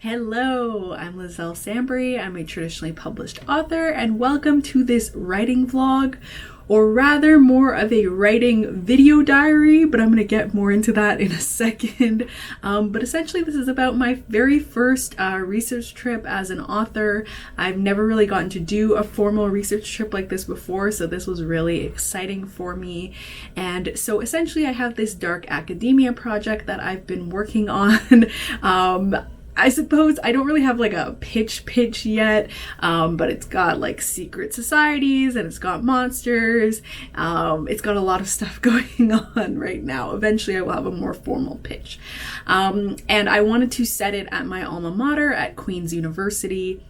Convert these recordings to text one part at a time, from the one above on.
Hello, I'm Liselle Sambury. I'm a traditionally published author, and welcome to this writing vlog, or rather more of a writing video diary, but I'm going to get more into that in a second. But essentially this is about my very first research trip as an author. I've never really gotten to do a formal research trip like this before, so this was really exciting for me. And so essentially I have this dark academia project that I've been working on. I suppose I don't really have like a pitch yet, but it's got like secret societies and it's got monsters. It's got a lot of stuff going on right now. Eventually I will have a more formal pitch. And I wanted to set it at my alma mater at Queen's University.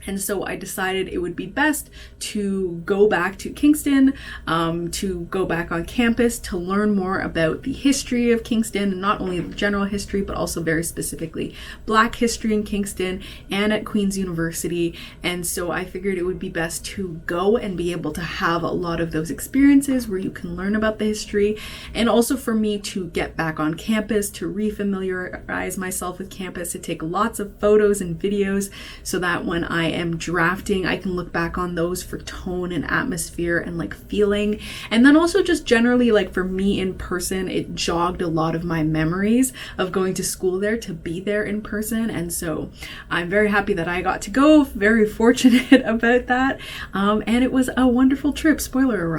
And so I decided it would be best to go back to Kingston, to go back on campus to learn more about the history of Kingston, not only the general history, but also very specifically Black history in Kingston and at Queen's University. And so I figured it would be best to go and be able to have a lot of those experiences where you can learn about the history, and also for me to get back on campus, to refamiliarize myself with campus, to take lots of photos and videos so that when I am drafting, I can look back on those for tone and atmosphere and like feeling. And then also just generally, like for me in person, it jogged a lot of my memories of going to school there, to be there in person. And so I'm very happy that I got to go, very fortunate about that. And it was a wonderful trip. Spoiler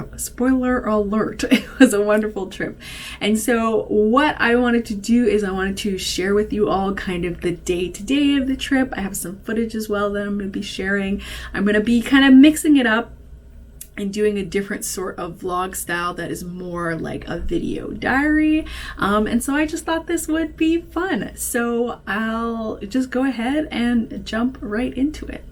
alert, it was a wonderful trip. And so what I wanted to do is I wanted to share with you all kind of the day-to-day of the trip. I have some footage as well that I'm going to be sharing. I'm going to be kind of mixing it up and doing a different sort of vlog style that is more like a video diary. And so I just thought this would be fun. So I'll just go ahead and jump right into it.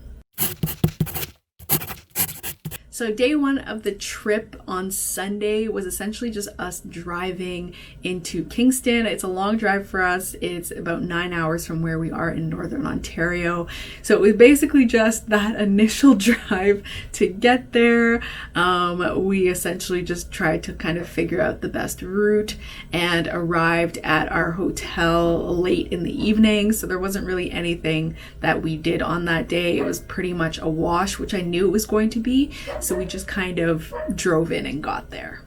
So day one of the trip on Sunday was essentially just us driving into Kingston. It's a long drive for us. It's about 9 hours from where we are in Northern Ontario. So it was basically just that initial drive to get there. We essentially just tried to kind of figure out the best route and arrived at our hotel late in the evening. So there wasn't really anything that we did on that day. It was pretty much a wash, which I knew it was going to be. So we just kind of drove in and got there.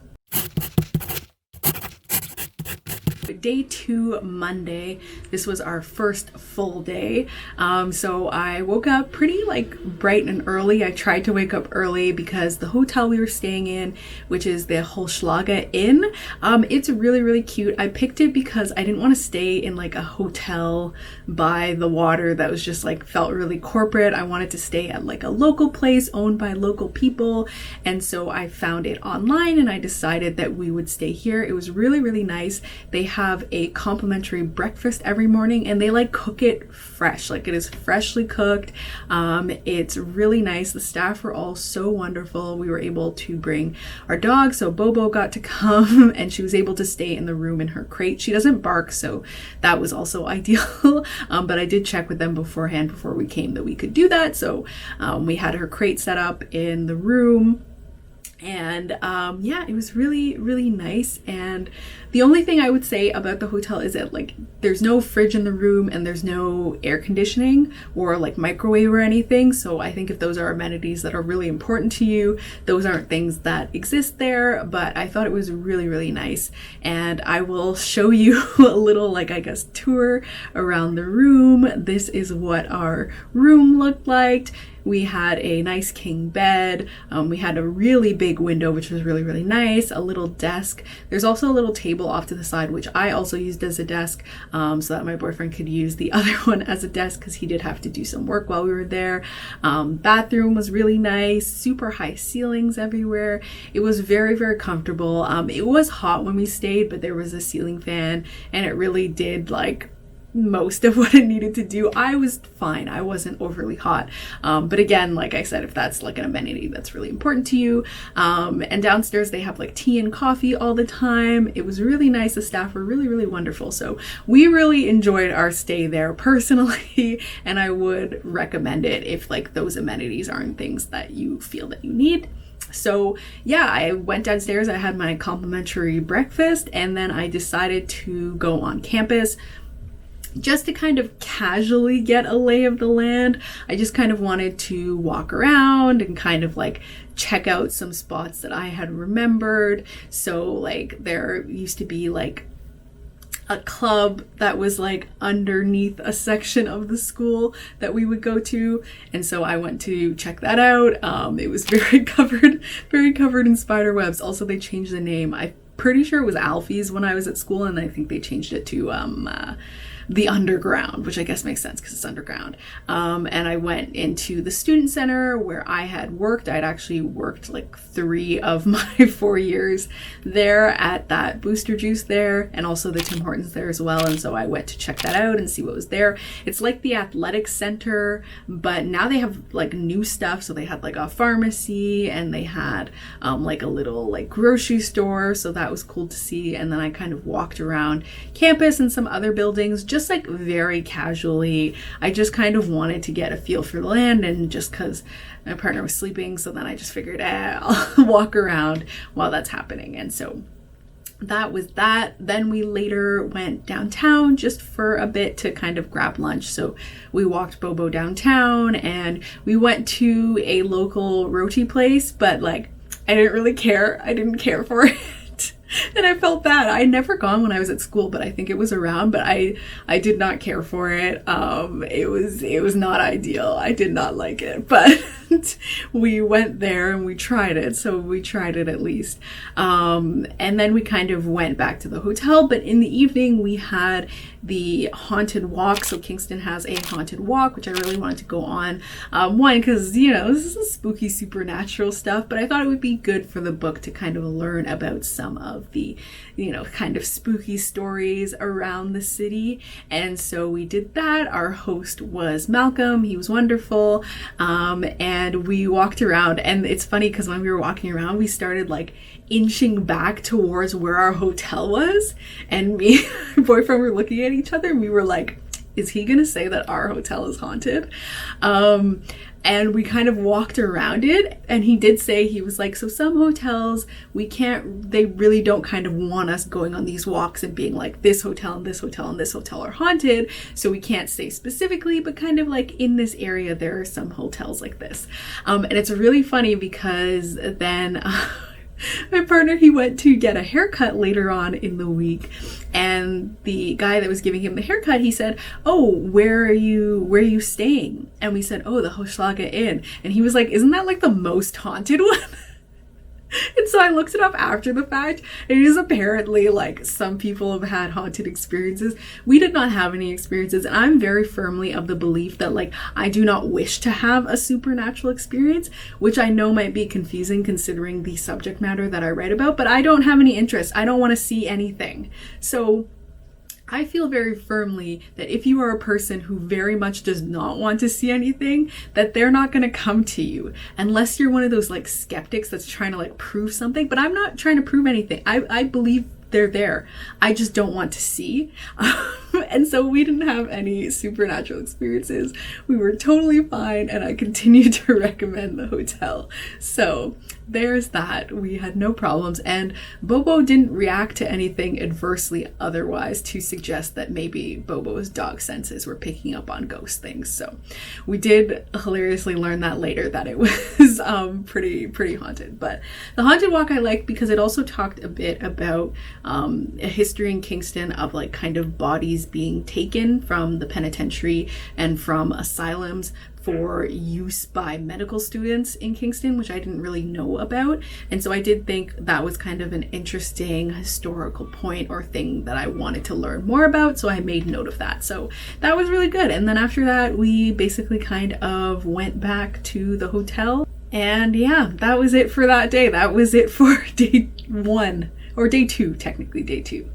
Day two, Monday, this was our first full day. So I woke up pretty like bright and early. I tried to wake up early because the hotel we were staying in, which is the Holschlager Inn, it's really cute. I picked it because I didn't want to stay in like a hotel by the water that was just like felt really corporate. I wanted to stay at like a local place owned by local people. And so I found it online and I decided that we would stay here. It was really nice. They have a complimentary breakfast every morning and they like cook it fresh, like it is freshly cooked. It's really nice. The staff were all so wonderful. We were able to bring our dog, so Bobo got to come and she was able to stay in the room in her crate. She doesn't bark, so that was also ideal. But I did check with them beforehand before we came that we could do that, so we had her crate set up in the room. And yeah, it was really nice. And the only thing I would say about the hotel is that like there's no fridge in the room and there's no air conditioning or like microwave or anything. So I think if those are amenities that are really important to you, those aren't things that exist there. But I thought it was really nice. And I will show you a little, like, I guess, tour around the room. This is what our room looked like. We had a nice king bed. We had a really big window, which was really nice. A little desk. There's also a little table off to the side, which I also used as a desk, so that my boyfriend could use the other one as a desk because he did have to do some work while we were there. Bathroom was really nice. Super high ceilings everywhere. It was very comfortable. It was hot when we stayed, but there was a ceiling fan and it really did like most of what it needed to do. I was fine. I wasn't overly hot. But again, like I said, if that's like an amenity that's really important to you. And downstairs they have like tea and coffee all the time. It was really nice. The staff were really wonderful. So we really enjoyed our stay there personally. And I would recommend it if like those amenities aren't things that you feel that you need. So yeah, I went downstairs, I had my complimentary breakfast, and then I decided to go on campus. just to kind of casually get a lay of the land. I just kind of wanted to walk around and kind of like check out some spots that I had remembered. So like there used to be like a club that was like underneath a section of the school that we would go to, and so I went to check that out. It was very covered in spider webs. Also, they changed the name. I'm pretty sure it was Alfie's when I was at school, and I think they changed it to the underground, which I guess makes sense because it's underground. And I went into the student center where I had worked. I'd actually worked like 3 of my 4 years there at that Booster Juice there, and also the Tim Hortons there as well. And so I went to check that out and see what was there. It's like the athletic center, but now they have like new stuff. So they had like a pharmacy, and they had like a little like grocery store. So that was cool to see. And then I kind of walked around campus and some other buildings, just like very casually. I just kind of wanted to get a feel for the land, and just because my partner was sleeping, so then I just figured I'll walk around while that's happening. And so that was that. Then we later went downtown just for a bit to kind of grab lunch. So we walked Bobo downtown, and we went to a local roti place, but like I didn't really care. I didn't care for it. And I felt bad. I'd never gone when I was at school, but I think it was around, but I did not care for it. It was not ideal. I did not like it, but we went there and we tried it. So we tried it at least. And then we kind of went back to the hotel, but in the evening we had the haunted walk. So Kingston has a haunted walk, which I really wanted to go on. One, because, you know, this is spooky supernatural stuff, but I thought it would be good for the book to kind of learn about some of the, you know, kind of spooky stories around the city. And so we did that. Our host was Malcolm. He was wonderful. And we walked around, and it's funny because when we were walking around, we started like inching back towards where our hotel was, and me and my boyfriend were looking at each other, and we were like, is he gonna say that our hotel is haunted? And we kind of walked around it, and he did say, he was like, so some hotels, they really don't kind of want us going on these walks and being like, this hotel and this hotel and this hotel are haunted, so we can't say specifically, but kind of like in this area there are some hotels like this. And it's really funny because then my partner, he went to get a haircut later on in the week, and the guy that was giving him the haircut, he said, oh, where are you staying? And we said, oh, the Hochschlager Inn. And he was like, isn't that like the most haunted one? And so I looked it up after the fact, and it is apparently like some people have had haunted experiences. We did not have any experiences, and I'm very firmly of the belief that like I do not wish to have a supernatural experience, which I know might be confusing considering the subject matter that I write about, but I don't have any interest. I don't want to see anything. So I feel very firmly that if you are a person who very much does not want to see anything, that they're not going to come to you unless you're one of those like skeptics that's trying to like prove something. But I'm not trying to prove anything. I believe they're there. I just don't want to see. And so we didn't have any supernatural experiences. We were totally fine, and I continue to recommend the hotel. So there's that. We had no problems, and Bobo didn't react to anything adversely otherwise to suggest that maybe Bobo's dog senses were picking up on ghost things. So we did hilariously learn that later, that it was pretty haunted. But the haunted walk I liked because it also talked a bit about a history in Kingston of like kind of bodies being taken from the penitentiary and from asylums for use by medical students in Kingston, which I didn't really know about. And so I did think that was kind of an interesting historical point or thing that I wanted to learn more about. So I made note of that. So that was really good. And then after that, we basically kind of went back to the hotel. And yeah, that was it for that day. That was it for day 1, or day 2, technically day 2.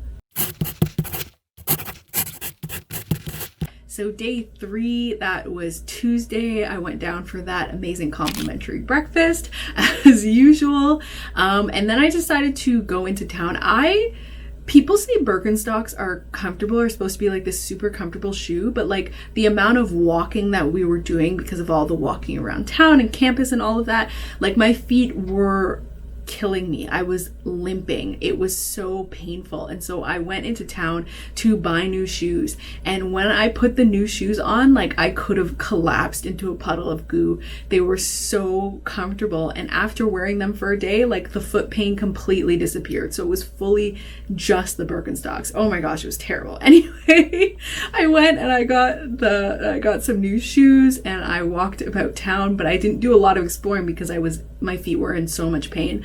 So day 3, that was Tuesday, I went down for that amazing complimentary breakfast as usual. And then I decided to go into town. People say Birkenstocks are comfortable, or supposed to be like this super comfortable shoe, but like the amount of walking that we were doing because of all the walking around town and campus and all of that, like my feet were killing me. I was limping. It was so painful. And so I went into town to buy new shoes. And when I put the new shoes on, like I could have collapsed into a puddle of goo. They were so comfortable. And after wearing them for a day, like the foot pain completely disappeared. So it was fully just the Birkenstocks. Oh my gosh, it was terrible. Anyway, I went and I got some new shoes and I walked about town, but I didn't do a lot of exploring because my feet were in so much pain.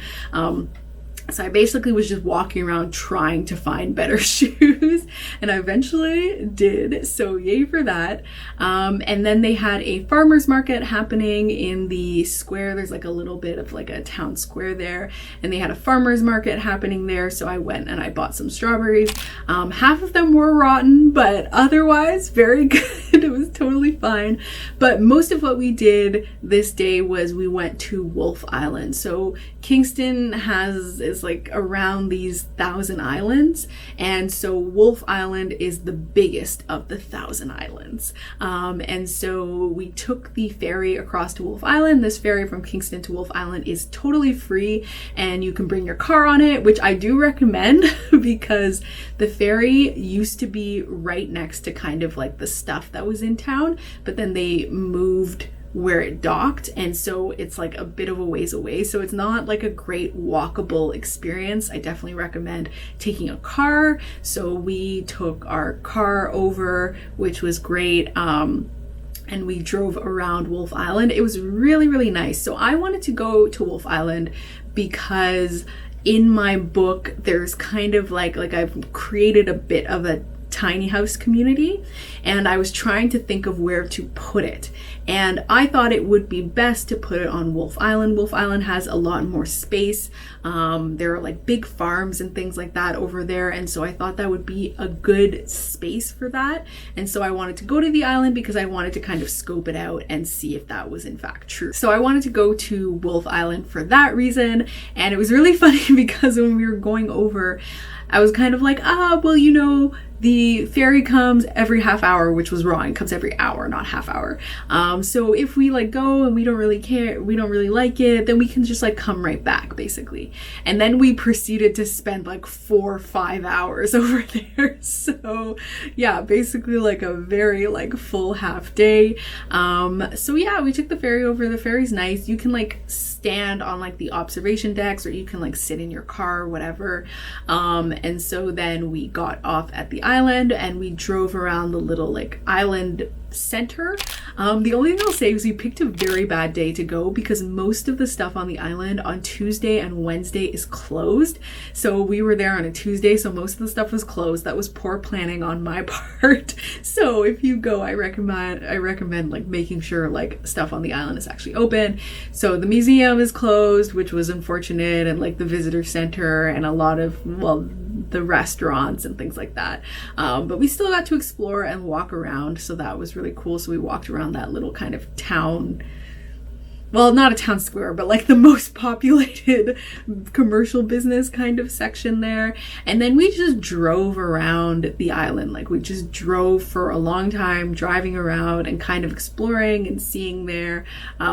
So I basically was just walking around trying to find better shoes, and I eventually did, so yay for that. And then they had a farmer's market happening in the square. There's like a little bit of like a town square there, and they had a farmer's market happening there, so I went and I bought some strawberries. Half of them were rotten, but otherwise very good. It was totally fine. But most of what we did this day was we went to Wolf Island. So Kingston is like around these 1,000 islands, and so Wolf Island is the biggest of the 1,000 islands. And so we took the ferry across to Wolf Island. This ferry from Kingston to Wolf Island is totally free, and you can bring your car on it, which I do recommend because the ferry used to be right next to kind of like the stuff that was in town, but then they moved where it docked, and so it's like a bit of a ways away, so it's not like a great walkable experience. I definitely recommend taking a car. So we took our car over, which was great, and we drove around Wolf Island. It was really, really nice. So I wanted to go to Wolf Island because in my book there's kind of like I've created a bit of a tiny house community, and I was trying to think of where to put it, and I thought it would be best to put it on Wolf Island. Wolf Island has a lot more space. There are like big farms and things like that over there, and so I thought that would be a good space for that. And so I wanted to go to the island because I wanted to kind of scope it out and see if that was in fact true. So I wanted to go to Wolf Island for that reason, and it was really funny because when we were going over, I was kind of like, well, you know, the ferry comes every half hour, which was wrong. It comes every hour, not half hour. So if we like go and we don't really care, we don't really like it, then we can just like come right back basically. And then we proceeded to spend like 4 or 5 hours over there. So yeah, basically like a very like full half day. So yeah, we took the ferry over. The ferry's nice. You can like stand on like the observation decks, or you can like sit in your car or whatever. And so then we got off at the island and we drove around the little like island center. The only thing I'll say is we picked a very bad day to go because most of the stuff on the island on Tuesday and Wednesday is closed. So we were there on a Tuesday, so most of the stuff was closed. That was poor planning on my part. So if you go, I recommend like making sure like stuff on the island is actually open. So the museum is closed, which was unfortunate, and like the visitor center and a lot of, well, the restaurants and things like that. But we still got to explore and walk around, so that was really cool. So we walked around that little kind of town, well, not a town square, but like the most populated commercial business kind of section there. And then we just drove around the island. Like we just drove for a long time, driving around and kind of exploring and seeing there.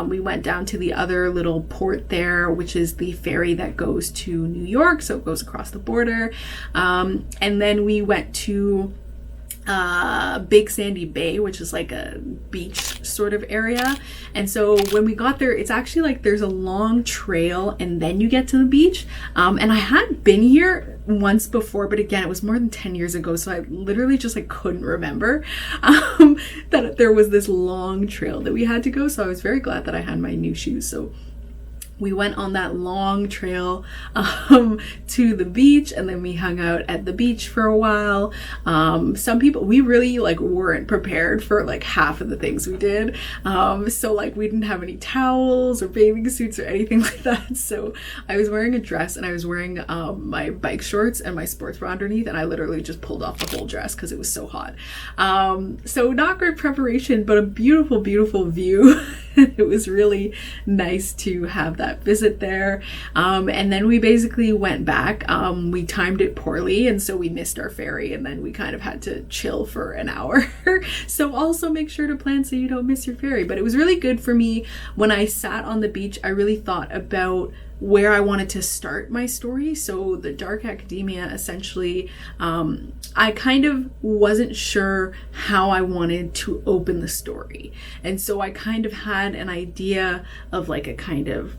We went down to the other little port there, which is the ferry that goes to New York. So it goes across the border. And then we went to Big Sandy Bay, which is like a beach sort of area. And so when we got there, it's actually like there's a long trail and then you get to the beach. And I had been here once before, but again, it was more than 10 years ago, so I literally just like couldn't remember that there was this long trail that we had to go. So I was very glad that I had my new shoes. So we went on that long trail to the beach, and then we hung out at the beach for a while. Some people, we really like weren't prepared for like half of the things we did. So like we didn't have any towels or bathing suits or anything like that. So I was wearing a dress and I was wearing my bike shorts and my sports bra underneath, and I literally just pulled off the whole dress because it was so hot. So not great preparation, but a beautiful, beautiful view. It was really nice to have that visit there. And then we basically went back. We timed it poorly, and so we missed our ferry, and then we kind of had to chill for an hour. So also make sure to plan so you don't miss your ferry. But it was really good for me when I sat on the beach. I really thought about where I wanted to start my story. So the dark academia, essentially, I kind of wasn't sure how I wanted to open the story. And so I kind of had an idea of like a kind of,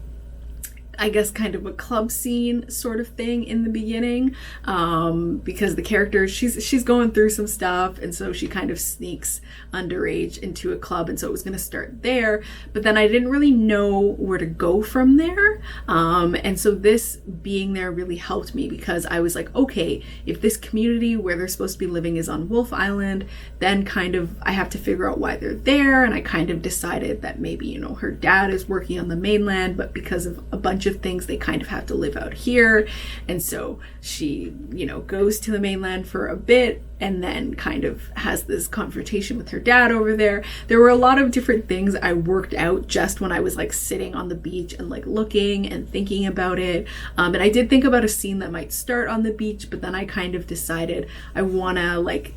I guess, kind of a club scene sort of thing in the beginning, because the character, she's going through some stuff, and so she kind of sneaks underage into a club, and so it was going to start there, but then I didn't really know where to go from there, and so this being there really helped me, because I was like, okay, if this community where they're supposed to be living is on Wolf Island, then kind of I have to figure out why they're there, and I kind of decided that maybe, you know, her dad is working on the mainland, but because of a bunch of things they kind of have to live out here, and so she, you know, goes to the mainland for a bit and then kind of has this confrontation with her dad over there. There were a lot of different things I worked out just when I was like sitting on the beach and like looking and thinking about it, and I did think about a scene that might start on the beach, but then I kind of decided I want to like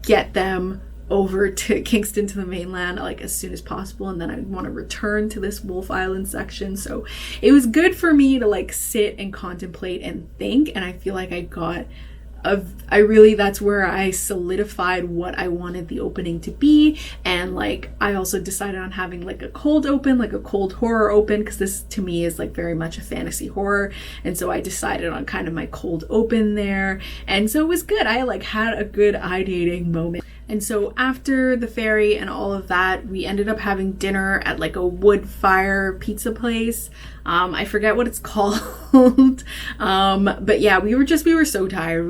get them over to Kingston, to the mainland, like as soon as possible, and then I want to return to this Wolf Island section. So it was good for me to like sit and contemplate and think, and I feel like that's where I solidified what I wanted the opening to be. And like I also decided on having like a cold open, like a cold horror open, because this to me is like very much a fantasy horror, and so I decided on kind of my cold open there, and so it was good. I like had a good ideating moment. And so after the ferry and all of that, we ended up having dinner at like a wood fire pizza place. I forget what it's called. But yeah, we were so tired.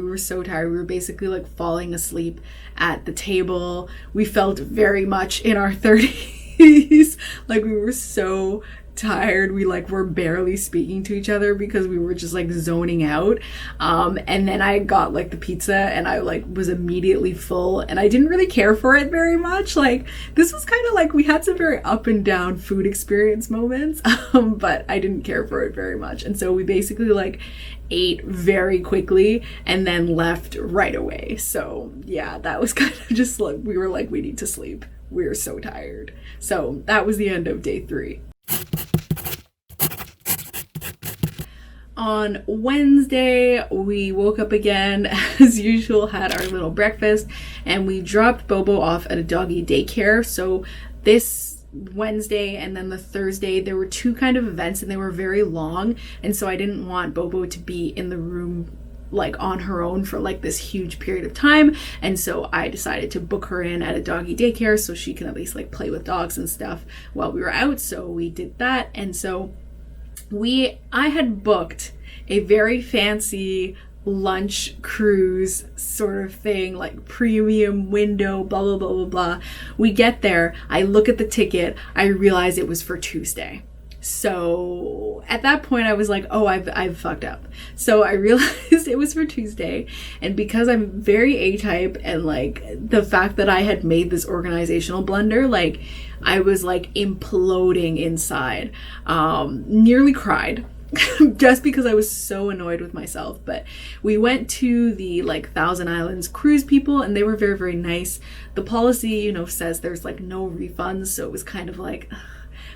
We were basically like falling asleep at the table. We felt very much in our 30s. Like we were so tired. We like were barely speaking to each other because we were just like zoning out. And then I got like the pizza and I like was immediately full, and I didn't really care for it very much. Like this was kind of like we had some very up and down food experience moments, but I didn't care for it very much. And so we basically like ate very quickly and then left right away. So yeah, that was kind of just like we were like, we need to sleep. We're so tired. So that was the end of day 3. On Wednesday, we woke up again as usual, had our little breakfast, and we dropped Bobo off at a doggy daycare. So this Wednesday and then the Thursday, there were 2 kind of events, and they were very long, and so I didn't want Bobo to be in the room like on her own for like this huge period of time, and so I decided to book her in at a doggy daycare so she can at least like play with dogs and stuff while we were out. So we did that, and so I had booked a very fancy lunch cruise sort of thing, like premium window, blah blah blah blah blah. We get there, I look at the ticket, I realize it was for Tuesday. So at that point I was like, oh, I've fucked up. So I realized it was for Tuesday, and because I'm very A-type, and like the fact that I had made this organizational blunder, like I was like imploding inside, nearly cried just because I was so annoyed with myself. But we went to the like Thousand Islands cruise people, and they were very, very nice. The policy, you know, says there's like no refunds, so it was kind of like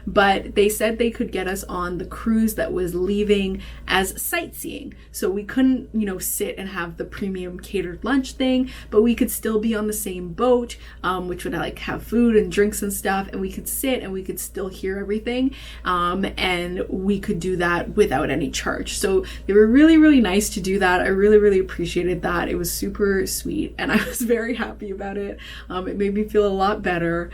but they said they could get us on the cruise that was leaving as sightseeing. So we couldn't, you know, sit and have the premium catered lunch thing, but we could still be on the same boat, which would like have food and drinks and stuff, and we could sit and we could still hear everything, and we could do that without any charge. So they were really, really nice to do that. I really, really appreciated that. It was super sweet, and I was very happy about it. It made me feel a lot better.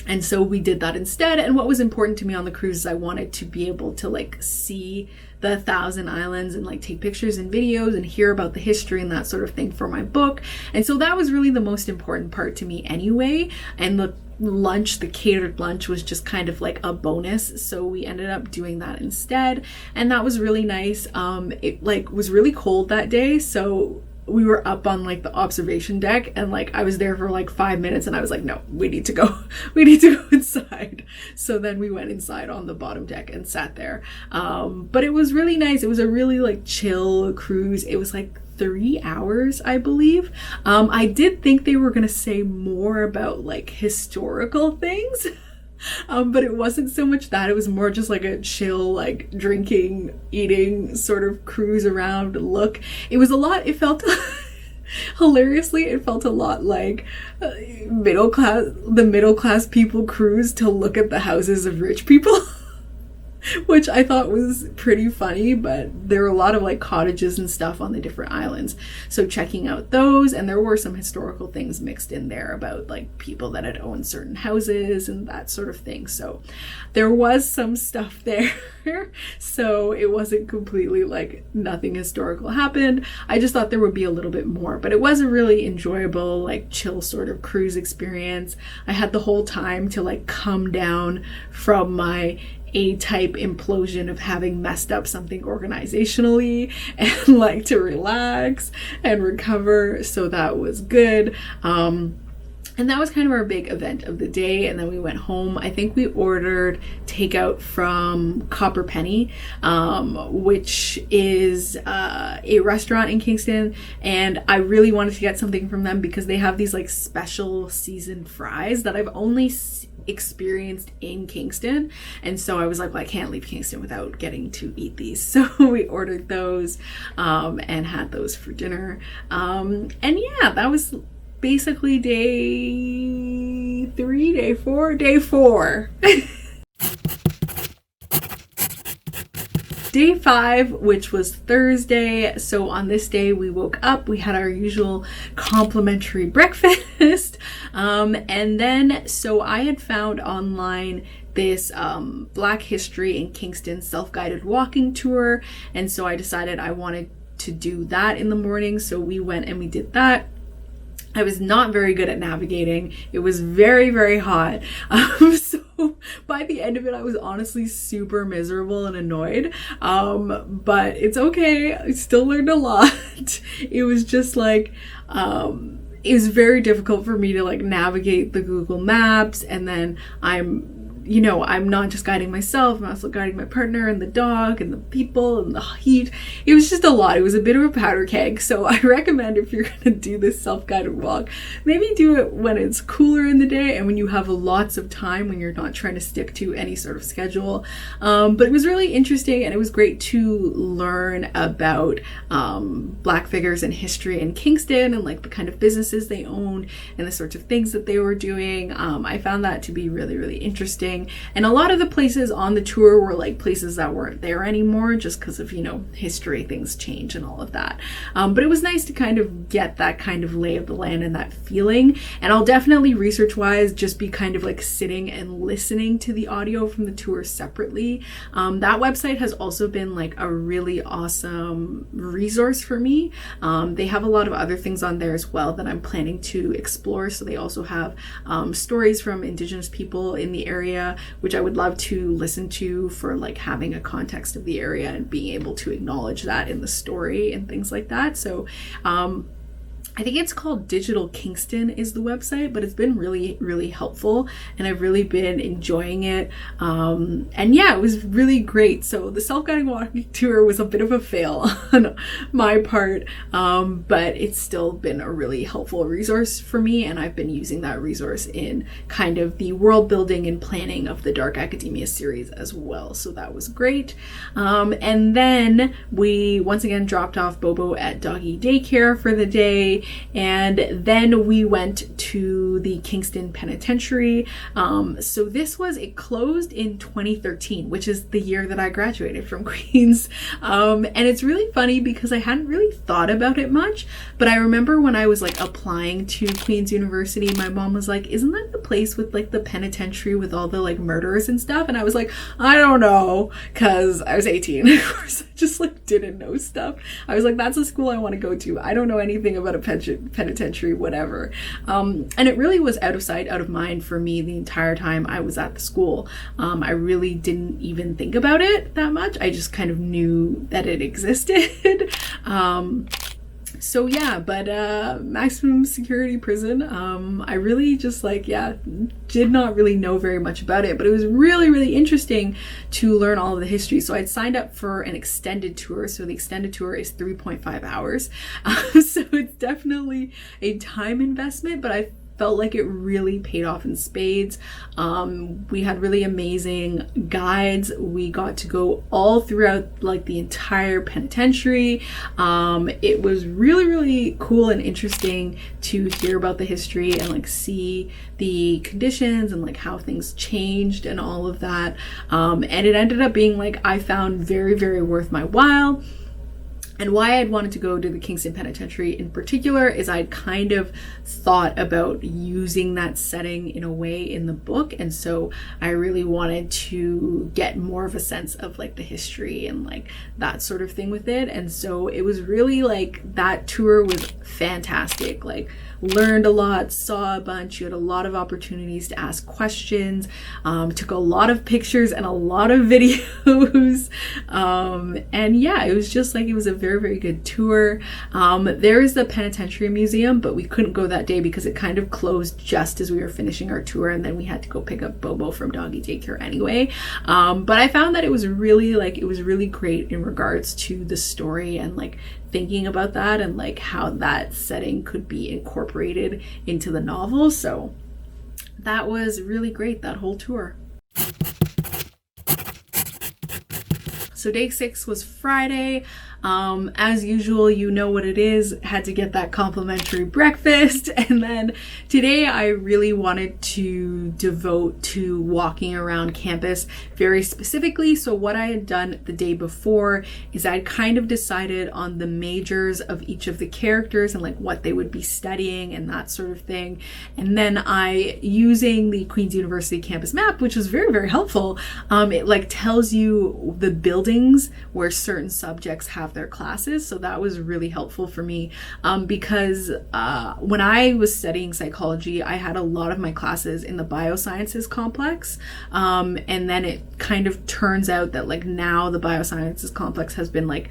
And so we did that instead. And what was important to me on the cruise is I wanted to be able to like see the Thousand Islands and like take pictures and videos and hear about the history and that sort of thing for my book. And so that was really the most important part to me anyway. And the lunch, the catered lunch, was just kind of like a bonus. So we ended up doing that instead. And that was really nice. It like was really cold that day. So we were up on like the observation deck, and like I was there for like 5 minutes, and I was like, no, we need to go inside. So then we went inside on the bottom deck and sat there. But it was really nice. It was a really like chill cruise. It was like 3 hours, I believe. I did think they were gonna say more about like historical things. But it wasn't so much that, it was more just like a chill, like drinking, eating sort of cruise around look. It was a lot, it felt hilariously, it felt a lot like the middle class people cruise to look at the houses of rich people. Which I thought was pretty funny, but there were a lot of like cottages and stuff on the different islands. So checking out those, and there were some historical things mixed in there about like people that had owned certain houses and that sort of thing. So there was some stuff there. So it wasn't completely like nothing historical happened. I just thought there would be a little bit more, but it was a really enjoyable, like chill sort of cruise experience. I had the whole time to like come down from my A-type implosion of having messed up something organizationally and like to relax and recover. So that was good. And that was kind of our big event of the day. And then we went home. I think we ordered takeout from Copper Penny, which is a restaurant in Kingston. And I really wanted to get something from them because they have these like special seasoned fries that I've only experienced in Kingston. And so I was like, well, I can't leave Kingston without getting to eat these. So we ordered those and had those for dinner. And yeah, that was basically day 4. Day 5, which was Thursday. So on this day we woke up, we had our usual complimentary breakfast. And then, so I had found online this Black History in Kingston self-guided walking tour. And so I decided I wanted to do that in the morning. So we went and we did that. I was not very good at navigating. It was very, very hot. So by the end of it, I was honestly super miserable and annoyed. But it's okay. I still learned a lot. It was just like, it was very difficult for me to like navigate the Google Maps. And then I'm not just guiding myself, I'm also guiding my partner and the dog and the people and the heat. It was just a lot. It was a bit of a powder keg. So I recommend, if you're going to do this self-guided walk, maybe do it when it's cooler in the day and when you have lots of time, when you're not trying to stick to any sort of schedule. But it was really interesting, and it was great to learn about Black figures in history in Kingston and like the kind of businesses they owned and the sorts of things that they were doing. I found that to be really, really interesting. And a lot of the places on the tour were like places that weren't there anymore just because of, history, things change and all of that. But it was nice to kind of get that kind of lay of the land and that feeling. And I'll definitely research-wise just be kind of like sitting and listening to the audio from the tour separately. That website has also been like a really awesome resource for me. They have a lot of other things on there as well that I'm planning to explore. So they also have stories from Indigenous people in the area, which I would love to listen to for like having a context of the area and being able to acknowledge that in the story and things like that. So I think it's called Digital Kingston is the website, but it's been really, really helpful and I've really been enjoying it. And yeah, it was really great. So the self-guided walking tour was a bit of a fail on my part, but it's still been a really helpful resource for me. And I've been using that resource in kind of the world building and planning of the Dark Academia series as well. So that was great. And then we once again dropped off Bobo at doggy daycare for the day. And then we went to the Kingston Penitentiary. So this it closed in 2013, which is the year that I graduated from Queen's. And it's really funny because I hadn't really thought about it much, but I remember when I was like applying to Queen's University, my mom was like, isn't that the place with like the penitentiary with all the like murderers and stuff? And I was like, I don't know, because I was 18. Of course, I just like didn't know stuff. I was like, that's a school I want to go to. I don't know anything about a penitentiary, whatever. And it really was out of sight, out of mind for me the entire time I was at the school. I really didn't even think about it that much. I just kind of knew that it existed. So yeah, but maximum security prison, I really just did not really know very much about it, but it was really, really interesting to learn all of the history. So I'd signed up for an extended tour. So the extended tour is 3.5 hours. So it's definitely a time investment, but I felt like it really paid off in spades. We had really amazing guides. We got to go all throughout like the entire penitentiary. It was really, really cool and interesting to hear about the history and like see the conditions and like how things changed and all of that. And it ended up being like, I found very, very worth my while. And why I'd wanted to go to the Kingston Penitentiary in particular is I'd kind of thought about using that setting in a way in the book. And so I really wanted to get more of a sense of like the history and like that sort of thing with it. And so it was really like, that tour was fantastic. Like, learned a lot, saw a bunch. You had a lot of opportunities to ask questions, took a lot of pictures and a lot of videos. And yeah, it was just like, it was a very, very good tour. There is the Penitentiary Museum, but we couldn't go that day because it kind of closed just as we were finishing our tour, and then we had to go pick up Bobo from doggy daycare anyway. But I found that it was really like, it was really great in regards to the story and like thinking about that and like how that setting could be incorporated into the novel. So that was really great, that whole tour. So day 6 was Friday. As usual, you know what it is, had to get that complimentary breakfast. And then today I really wanted to devote to walking around campus very specifically. So what I had done the day before is I'd kind of decided on the majors of each of the characters and like what they would be studying and that sort of thing. And then I, using the Queen's University campus map, which was very, very helpful, it like tells you the buildings where certain subjects have their classes. So that was really helpful for me, because when I was studying psychology, I had a lot of my classes in the biosciences complex, and then it kind of turns out that like now the biosciences complex has been like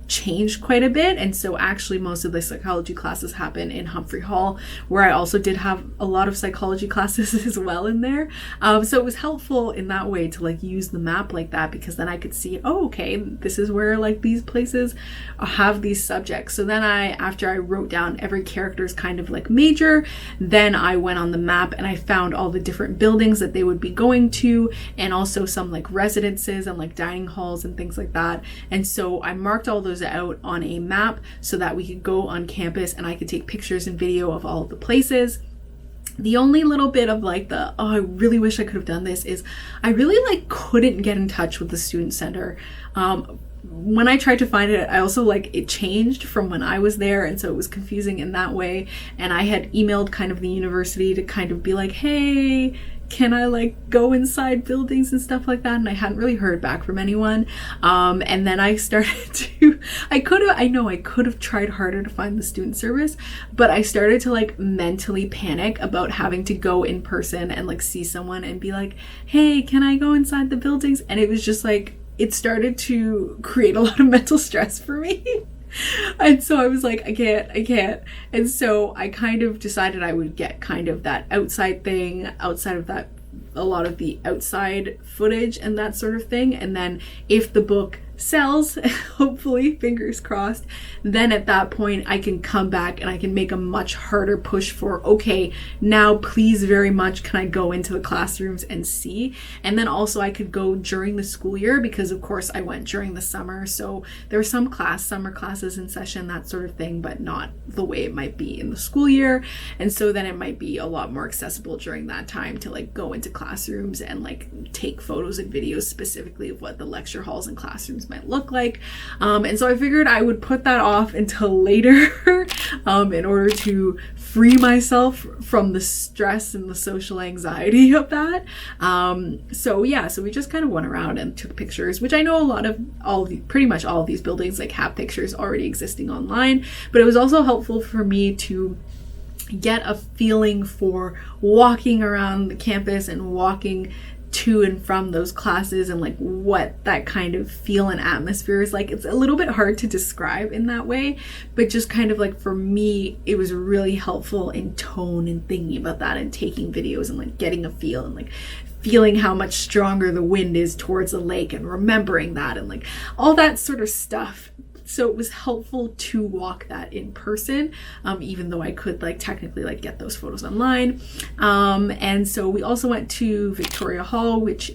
changed quite a bit, and so actually most of the psychology classes happen in Humphrey Hall, where I also did have a lot of psychology classes as well in there. So it was helpful in that way to like use the map like that, because then I could see, oh, okay, this is where like these places have these subjects. So then after I wrote down every character's kind of like major, then I went on the map and I found all the different buildings that they would be going to, and also some like residences and like dining halls and things like that. And so I marked all those out on a map so that we could go on campus and I could take pictures and video of all of the places. The only little bit of like oh, I really wish I could have done this is I really like couldn't get in touch with the student center. When I tried to find it, I also like it changed from when I was there, and so it was confusing in that way. And I had emailed kind of the university to kind of be like, hey, can I like go inside buildings and stuff like that? And I hadn't really heard back from anyone. And then I started to, I could have tried harder to find the student service, but I started to like mentally panic about having to go in person and like see someone and be like, hey, can I go inside the buildings? And it was just like, it started to create a lot of mental stress for me. And so I was like, I can't. And so I kind of decided I would get kind of that outside thing, outside of that, a lot of the outside footage and that sort of thing. And then if the book sells, hopefully, fingers crossed, then at that point I can come back and I can make a much harder push for, okay, now please very much can I go into the classrooms and see. And then also I could go during the school year, because of course I went during the summer, so there were some summer classes in session, that sort of thing, but not the way it might be in the school year. And so then it might be a lot more accessible during that time to like go into classrooms and like take photos and videos specifically of what the lecture halls and classrooms might look like. And so I figured I would put that off until later in order to free myself from the stress and the social anxiety of that. So yeah, so we just kind of went around and took pictures, which I know pretty much all of these buildings like have pictures already existing online, but it was also helpful for me to get a feeling for walking around the campus and walking to and from those classes and like what that kind of feel and atmosphere is like. It's a little bit hard to describe in that way, but just kind of like for me, it was really helpful in tone and thinking about that and taking videos and like getting a feel and like feeling how much stronger the wind is towards the lake and remembering that and like all that sort of stuff So it was helpful to walk that in person, even though I could like technically like get those photos online. And so we also went to Victoria Hall, which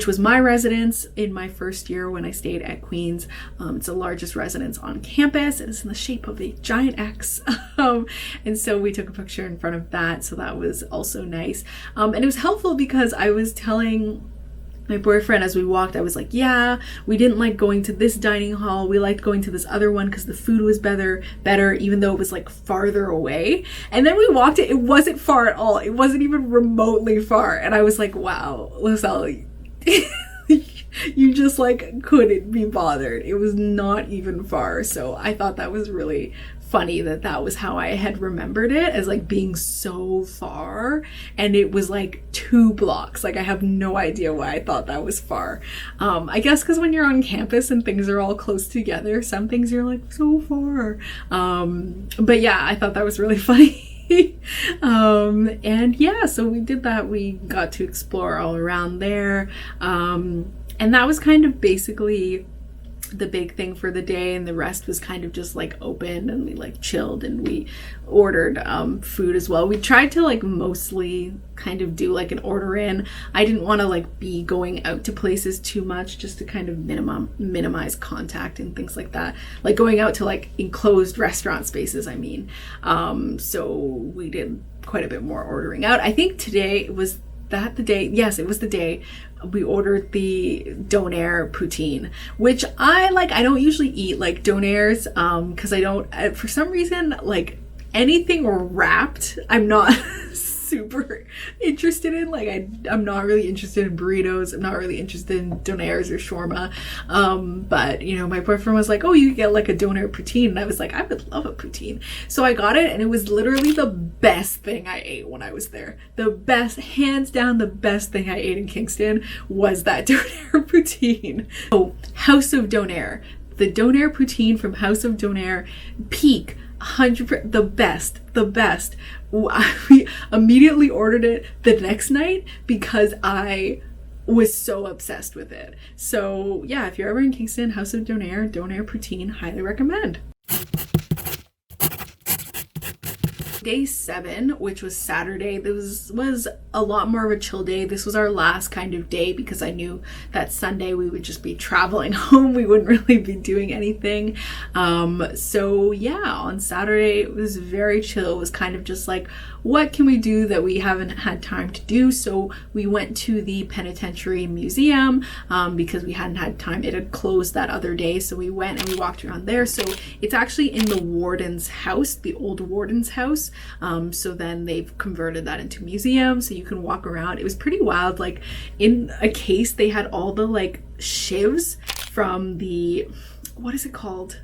was my residence in my first year when I stayed at Queen's. It's the largest residence on campus. It's in the shape of a giant X. And so we took a picture in front of that. So that was also nice. And it was helpful because I was telling my boyfriend as we walked, I was like, yeah, we didn't like going to this dining hall. We liked going to this other one because the food was better, even though it was like farther away. And then we walked it wasn't far at all. It wasn't even remotely far. And I was like, wow, Liselle, you just like couldn't be bothered. It was not even far. So I thought that was really funny that was how I had remembered it, as like being so far, and it was like 2 blocks. Like I have no idea why I thought that was far. I guess because when you're on campus and things are all close together, some things you're like so far. But yeah, I thought that was really funny. And yeah, so we did that. We got to explore all around there, and that was kind of basically the big thing for the day, and the rest was kind of just like open, and we like chilled, and we ordered food as well. We tried to like mostly kind of do like an order in. I didn't want to like be going out to places too much, just to kind of minimize contact and things like that, like going out to like enclosed restaurant spaces, I mean. So we did quite a bit more ordering out. I think today was that the day? Yes, it was the day we ordered the donair poutine, which I don't usually eat like donairs, because I don't, for some reason, like anything wrapped, I'm not super interested in. Like I'm not really interested in burritos. I'm not really interested in donairs or shawarma. But you know, my boyfriend was like, oh, you get like a donair poutine, and I was like, I would love a poutine. So I got it, and it was literally the best thing I ate when I was there. The best, hands down, the best thing I ate in Kingston was that donair poutine. Oh, House of Donair. The donair poutine from House of Donair, peak 100%, the best. We immediately ordered it the next night because I was so obsessed with it. So yeah, if you're ever in Kingston, House of Donair poutine, highly recommend. Day 7, which was Saturday, this was a lot more of a chill day. This was our last kind of day because I knew that Sunday we would just be traveling home. We wouldn't really be doing anything. So yeah, on Saturday it was very chill. It was kind of just like, what can we do that we haven't had time to do? So we went to the Penitentiary Museum because we hadn't had time. It had closed that other day, so we went and we walked around there. So it's actually in the warden's house, the old warden's house. So then they've converted that into museum, so you can walk around. It was pretty wild. Like in a case they had all the like shivs from the, what is it called?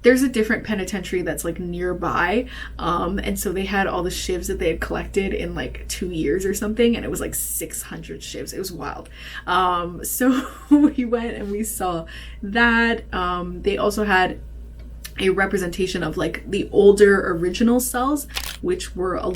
There's a different penitentiary that's like nearby, and so they had all the shivs that they had collected in like 2 years or something, and it was like 600 shivs. It was wild. So we went and we saw that. They also had a representation of like the older original cells, which were a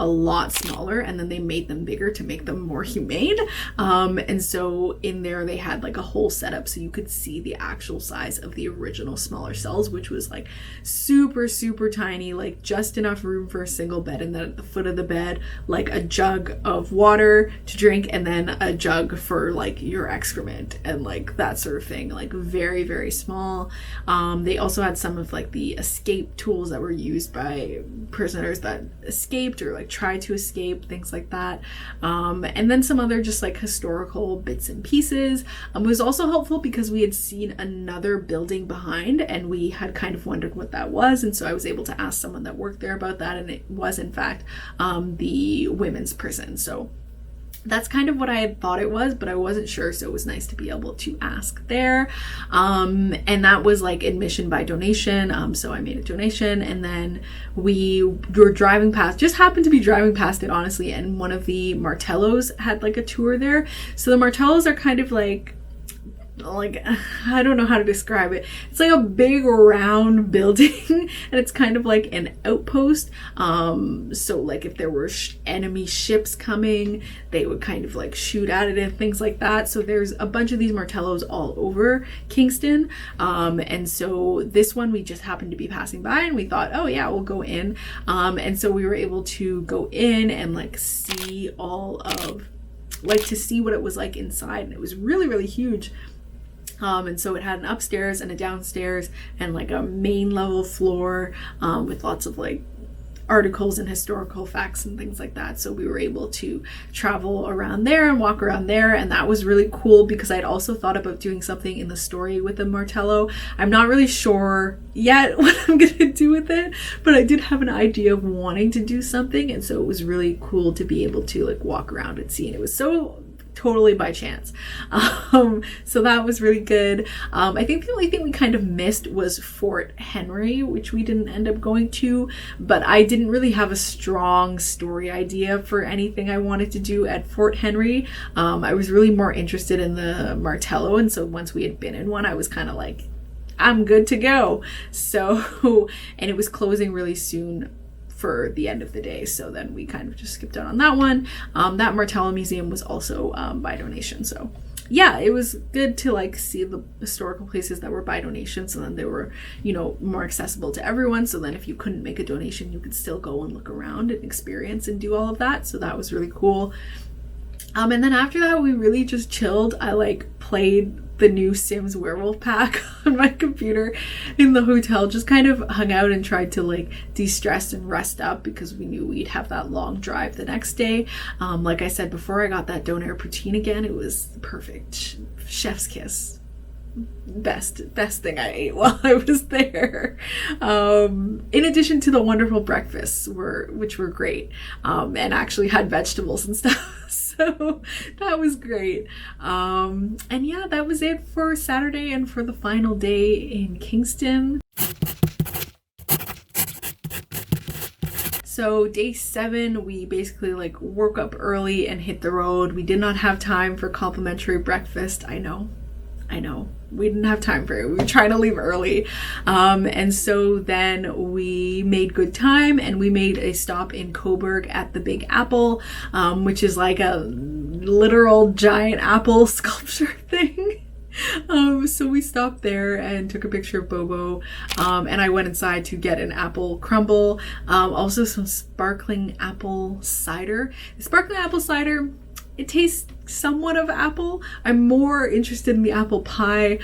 lot smaller, and then they made them bigger to make them more humane. And so in there they had like a whole setup so you could see the actual size of the original smaller cells, which was like super tiny, like just enough room for a single bed, and then at the foot of the bed like a jug of water to drink, and then a jug for like your excrement and like that sort of thing. Like very small. They also had some of like the escape tools that were used by prisoners that escaped or like tried to escape, things like that. And then some other just like historical bits and pieces. It was also helpful because we had seen another building behind, and we had kind of wondered what that was, and so I was able to ask someone that worked there about that, and it was in fact the women's prison. So that's kind of what I had thought it was, but I wasn't sure, so it was nice to be able to ask there. And that was like admission by donation, so I made a donation, and then we were driving past, just happened to be driving past it honestly, and one of the Martellos had like a tour there. So the Martellos are kind of like like, I don't know how to describe it. It's like a big round building and it's kind of like an outpost. So like if there were enemy ships coming, they would kind of like shoot at it and things like that. So there's a bunch of these martellos all over Kingston. And so this one we just happened to be passing by and we thought, oh yeah, we'll go in. And so we were able to go in and like see all of, like, to see what it was like inside, and it was really, really huge. And so it had an upstairs and a downstairs and like a main level floor with lots of like articles and historical facts and things like that. So we were able to travel around there and walk around there, and that was really cool because I'd also thought about doing something in the story with the martello. I'm not really sure yet what I'm gonna do with it, but I did have an idea of wanting to do something, and so it was really cool to be able to like walk around and see, and it was so totally by chance. So that was really good. I think the only thing we kind of missed was Fort Henry, which we didn't end up going to, but I didn't really have a strong story idea for anything I wanted to do at Fort Henry. I was really more interested in the martello, and so once we had been in one, I was kind of like, I'm good to go. So, and it was closing really soon for the end of the day, so then we kind of just skipped out on that one. That Martello Museum was also by donation, so yeah, it was good to like see the historical places that were by donation, so then they were, you know, more accessible to everyone, so then if you couldn't make a donation you could still go and look around and experience and do all of that, so that was really cool. And then after that we really just chilled. I like played the new Sims Werewolf pack on my computer in the hotel, just kind of hung out and tried to like de-stress and rest up because we knew we'd have that long drive the next day. Like I said before, I got that donair poutine again. It was perfect. Chef's kiss. Best thing I ate while I was there. In addition to the wonderful breakfasts which were great, and actually had vegetables and stuff. So that was great. And yeah, that was it for Saturday and for the final day in Kingston. So day 7, we basically like woke up early and hit the road. We did not have time for complimentary breakfast. I know. We didn't have time for it. We were trying to leave early. And so then we made good time and we made a stop in Coburg at the Big Apple, which is like a literal giant apple sculpture thing. So we stopped there and took a picture of Bobo, and I went inside to get an apple crumble, also some sparkling apple cider. The sparkling apple cider, it tastes somewhat of apple. I'm more interested in the apple pie,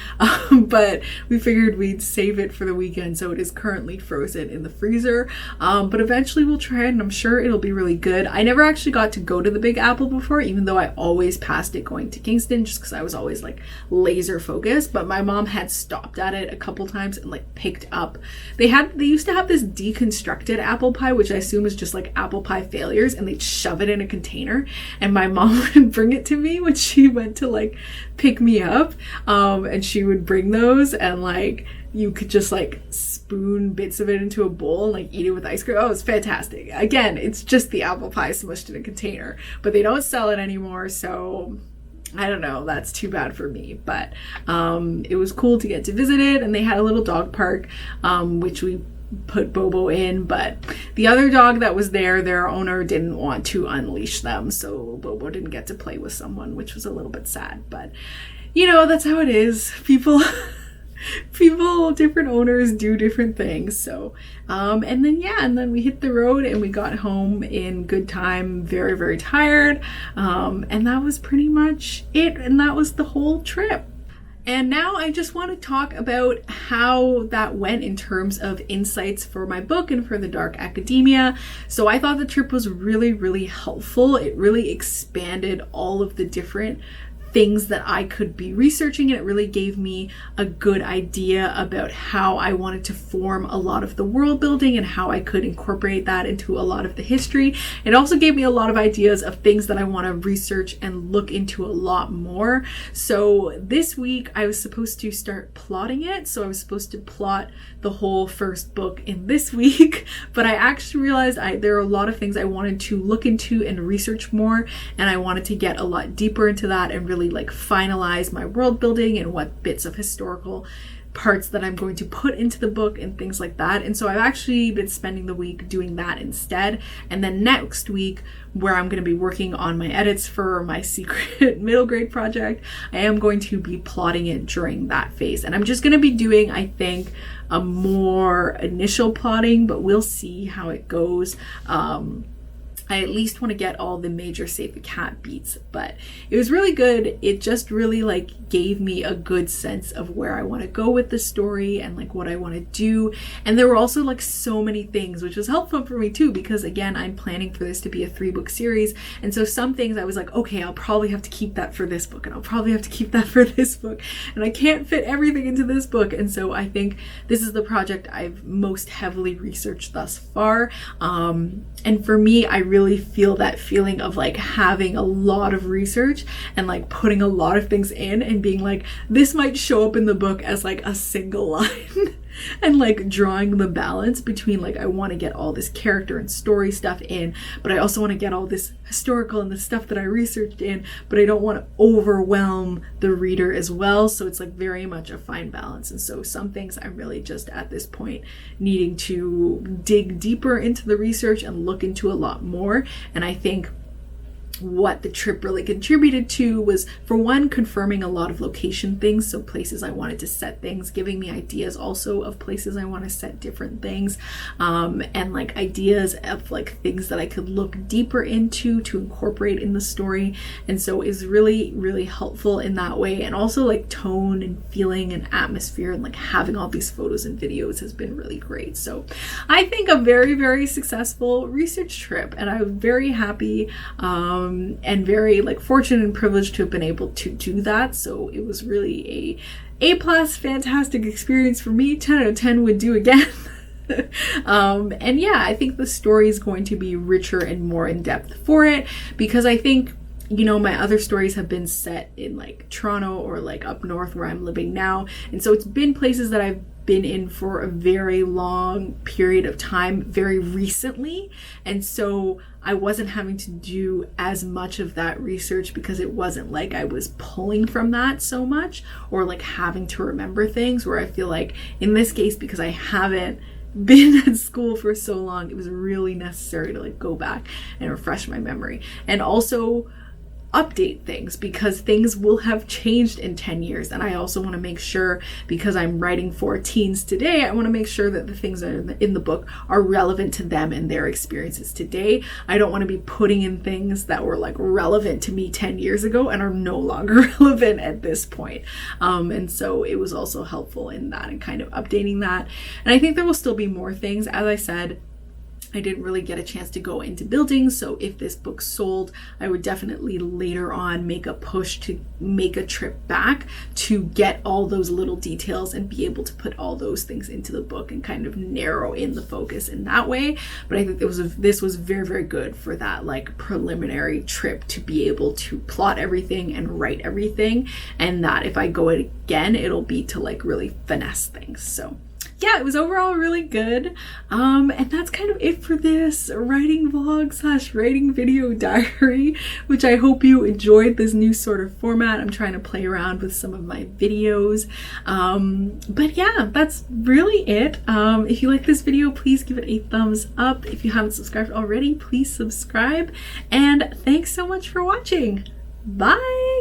but we figured we'd save it for the weekend, so it is currently frozen in the freezer, but eventually we'll try it and I'm sure it'll be really good. I never actually got to go to the Big Apple before, even though I always passed it going to Kingston, just because I was always like laser focused, but my mom had stopped at it a couple times and like picked up, they used to have this deconstructed apple pie, which I assume is just like apple pie failures, and they'd shove it in a container, and my mom would bring it to me when she went to like pick me up, and she would bring those, and like you could just like spoon bits of it into a bowl and like eat it with ice cream. Oh, it's fantastic. Again, it's just the apple pie smushed in a container, but they don't sell it anymore, so I don't know, that's too bad for me. But it was cool to get to visit it, and they had a little dog park, which we put Bobo in, but the other dog that was there, their owner didn't want to unleash them, so Bobo didn't get to play with someone, which was a little bit sad. But you know, that's how it is. People, different owners do different things. So and then we hit the road and we got home in good time, very, very tired, and that was pretty much it, and that was the whole trip. And now I just want to talk about how that went in terms of insights for my book and for the Dark Academia. So I thought the trip was really, really helpful. It really expanded all of the different things that I could be researching, and it really gave me a good idea about how I wanted to form a lot of the world building and how I could incorporate that into a lot of the history. It also gave me a lot of ideas of things that I want to research and look into a lot more. So this week I was supposed to start plotting it. So I was supposed to plot the whole first book in this week, but I actually realized there are a lot of things I wanted to look into and research more, and I wanted to get a lot deeper into that and really really like finalize my world building and what bits of historical parts that I'm going to put into the book and things like that. And so I've actually been spending the week doing that instead. And then next week, where I'm going to be working on my edits for my secret middle grade project, I am going to be plotting it during that phase. And I'm just going to be doing, I think, a more initial plotting, but we'll see how it goes. I at least want to get all the major Save the Cat beats, but it was really good. It just really like gave me a good sense of where I want to go with the story and like what I want to do. And there were also like so many things, which was helpful for me too, because again, I'm planning for this to be a 3-book series. And so some things I was like, okay, I'll probably have to keep that for this book, and I'll probably have to keep that for this book. And I can't fit everything into this book. And so I think this is the project I've most heavily researched thus far. And for me, I really feel that feeling of like having a lot of research and like putting a lot of things in and being like, this might show up in the book as like a single line. And like drawing the balance between like, I want to get all this character and story stuff in, but I also want to get all this historical and the stuff that I researched in, but I don't want to overwhelm the reader as well. So it's like very much a fine balance. And so some things I'm really just at this point needing to dig deeper into the research and look into a lot more. And I think what the trip really contributed to was, for one, confirming a lot of location things, so places I wanted to set things, giving me ideas also of places I want to set different things, and like ideas of like things that I could look deeper into to incorporate in the story. And so it was really, really helpful in that way. And also like tone and feeling and atmosphere and like having all these photos and videos has been really great. So I think a very, very successful research trip, and I'm very happy and very like fortunate and privileged to have been able to do that. So it was really a A+ fantastic experience for me. 10 out of 10 would do again. And yeah, I think the story is going to be richer and more in depth for it, because I think, you know, my other stories have been set in like Toronto or like up north where I'm living now. And so it's been places that I've been in for a very long period of time very recently. And so I wasn't having to do as much of that research because it wasn't like I was pulling from that so much or like having to remember things, where I feel like in this case, because I haven't been at school for so long, it was really necessary to like go back and refresh my memory and also update things, because things will have changed in 10 years. And I also want to make sure, because I'm writing for teens today, I want to make sure that the things that are in the book are relevant to them and their experiences today. I don't want to be putting in things that were like relevant to me 10 years ago and are no longer relevant at this point. And so it was also helpful in that and kind of updating that. And I think there will still be more things. As I said, I didn't really get a chance to go into buildings, so if this book sold, I would definitely later on make a push to make a trip back to get all those little details and be able to put all those things into the book and kind of narrow in the focus in that way. But I think this was very, very good for that like preliminary trip, to be able to plot everything and write everything, and that if I go again, it'll be to like really finesse things. So yeah, it was overall really good. And that's kind of it for this writing vlog / writing video diary, which I hope you enjoyed this new sort of format. I'm trying to play around with some of my videos. But yeah, that's really it. If you like this video, please give it a thumbs up. If you haven't subscribed already, please subscribe. And thanks so much for watching. Bye!